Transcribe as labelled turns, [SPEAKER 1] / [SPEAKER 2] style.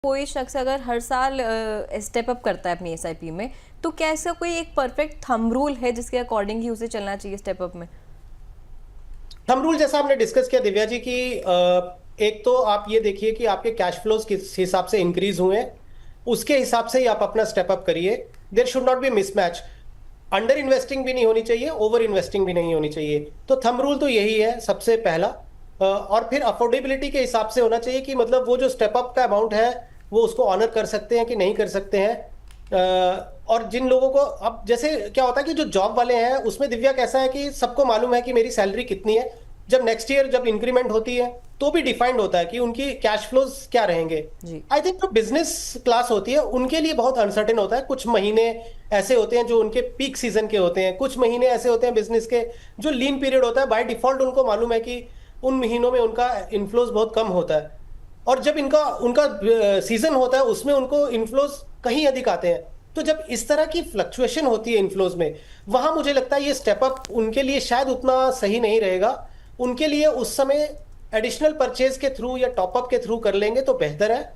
[SPEAKER 1] कोई शख्स अगर हर साल स्टेप अप करता है अपनी एसआईपी में, तो क्या इसका कोई एक परफेक्ट थंब रूल है जिसके अकॉर्डिंग ही उसे चलना चाहिए स्टेप अप में?
[SPEAKER 2] थंब रूल जैसा हमने डिस्कस किया दिव्या जी की, एक तो आप ये देखिए कि आपके कैश फ्लोज किस हिसाब से इंक्रीज हुए हैं, उसके हिसाब से ही आप अपना स्टेप अप करिए। There should not be mismatch. Under investing भी नहीं होनी चाहिए, ओवर इन्वेस्टिंग भी नहीं होनी चाहिए। तो थंब रूल तो यही है सबसे पहला। और फिर अफोर्डेबिलिटी के हिसाब से होना चाहिए कि मतलब वो जो स्टेप अप का अमाउंट है वो उसको ऑनर कर सकते हैं कि नहीं कर सकते हैं। और जिन लोगों को अब जैसे क्या होता है कि जो जॉब वाले हैं उसमें दिव्या कैसा है कि सबको मालूम है कि मेरी सैलरी कितनी है। जब नेक्स्ट ईयर जब इंक्रीमेंट होती है तो भी डिफाइंड होता है कि उनकी कैश फ्लोज क्या रहेंगे।
[SPEAKER 1] जी।
[SPEAKER 2] आई थिंक जो बिजनेस क्लास होती है उनके लिए बहुत अनसर्टेन होता है। कुछ महीने ऐसे होते हैं जो उनके पीक सीजन के होते हैं, कुछ महीने ऐसे होते हैं बिजनेस के जो लीन पीरियड होता है। बाय डिफॉल्ट उनको मालूम है कि उन महीनों में उनका इन्फ्लोज बहुत कम होता है, और जब इनका उनका सीजन होता है उसमें उनको इन्फ्लोज कहीं अधिक आते हैं। तो जब इस तरह की फ्लक्चुएशन होती है इन्फ्लोज में, वहां मुझे लगता है ये स्टेप अप उनके लिए शायद उतना सही नहीं रहेगा। उनके लिए उस समय एडिशनल परचेज के थ्रू या टॉपअप के थ्रू कर लेंगे तो बेहतर है।